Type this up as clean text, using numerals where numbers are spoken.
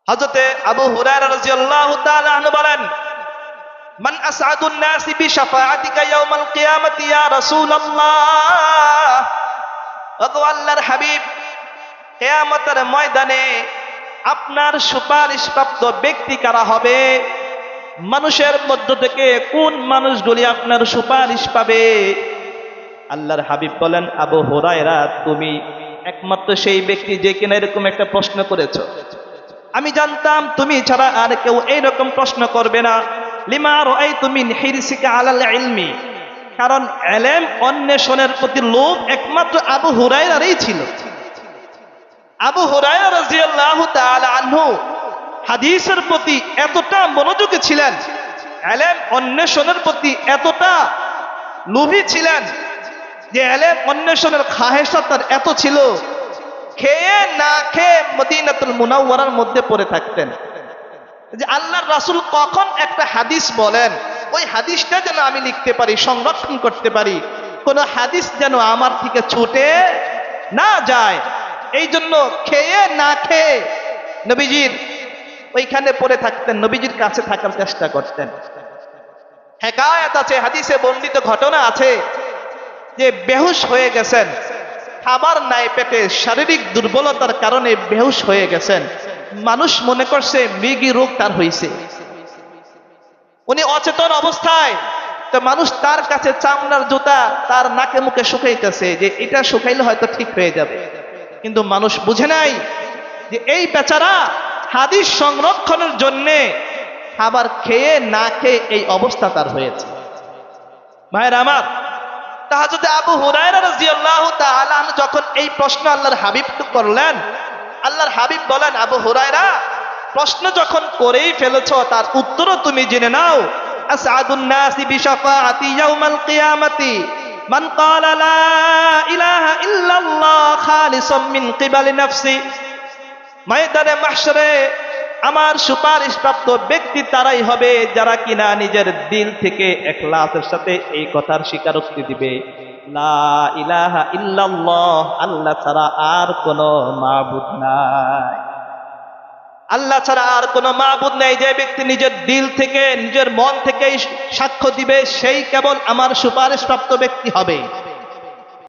হযরতে আবু হুরায়রা রাদিয়াল্লাহু তাআলা আনহু বলেন, মান আসআদুন নাসি বিশাফাআতিকা ইয়াউমাল কিয়ামাতি ইয়া রাসূলুল্লাহ। ওগো আল্লাহর হাবিব, কিয়ামতের ময়দানে আপনার সুপারিশপ্রাপ্ত ব্যক্তি কারা হবে? মানুষের মধ্য থেকে কোন মানুষগুলি আপনার সুপারিশ পাবে? আল্লাহর হাবিব বলেন, আবু হুরায়রা, তুমি একমাত্র সেই ব্যক্তি যে কিনা এরকম একটা প্রশ্ন করেছো। আমি জানতাম তুমি ছাড়া আর কেউ এইরকম প্রশ্ন করবে না। লিমা রাআইতু মিন হিরসিকা আলাল ইলমি, কারণ ইলম অন্বেষণের প্রতি লোভ একমাত্র আবু হুরায়রারই ছিল। আবু হুরায়রা রাদিয়াল্লাহু তাআলা আনহু হাদিসের প্রতি এতটা মনোযোগী ছিলেন, ইলম অন্বেষণের প্রতি এতটা লোভী ছিলেন যে ইলম অন্বেষণের খাহেশা তার এত ছিল, খেয়ে না খেয়ে মদিনাতুল মুনাওয়ারার মধ্যে পড়ে থাকতেন যে আল্লাহর রাসূল কখন একটা হাদিস বলেন, ওই হাদিসটা যেন আমি লিখতে পারি, সংরক্ষণ করতে পারি, কোন হাদিস যেন আমার থেকে ছুটে না যায়। এই জন্য খেয়ে না খেয়ে নবীজির ওইখানে পড়ে থাকতেন, নবীজির কাছে থাকার চেষ্টা করতেন। হেকায়াত আছে, হাদিসে বর্ণিত ঘটনা আছে যে বেহুশ হয়ে গেছেন, খাবার নাই পেটে, শারীরিক দুর্বলতার কারণে বেহুশ হয়ে গেছেন। মানুষ মনে করছে মৃগী রোগ তার হয়েছে, উনি অচেতন অবস্থায়। তো মানুষ তার কাছে চামড়ার জুতা তার নাকে মুখে শুকাইতেছে যে এটা শুকাইলে হয়তো ঠিক হয়ে যাবে, কিন্তু মানুষ বুঝে নাই যে এই বেচারা হাদিস সংরক্ষণের জন্য খাবার খেয়ে না খেয়ে এই অবস্থা তার হয়েছে। ভাইরা আমার, হযরত আবু হুরায়রা রাদিয়াল্লাহু তাআলা আনহু যখন এই প্রশ্ন আল্লাহর হাবিবকে করলেন, আল্লাহর হাবিব বলেন, আবু হুরায়রা, প্রশ্ন যখন করেই ফেলেছো তার উত্তরও তুমি জেনে নাও। আসআদুন নাসি বিশাফাআতি ইয়াউমাল কিয়ামাতি মান ক্বালা লা ইলাহা ইল্লাল্লাহ খালিসাম মিন কিবালি নাফসি। ময়দানে মাহশরে আমার সুপারিশ প্রাপ্ত ব্যক্তি তারাই হবে যারা কিনা নিজের দিল থেকে ইখলাসের সাথে এই কথার স্বীকারোক্তি দিবে, লা ইলাহা ইল্লাল্লাহ, আল্লাহ ছাড়া আর কোনো মাবুদ নাই, আল্লাহ ছাড়া আর কোনো মাবুদ নেই। যে ব্যক্তি নিজের দিল থেকে নিজের মন থেকে সাক্ষ্য দিবে সেই কেবল আমার সুপারিশ প্রাপ্ত ব্যক্তি হবে।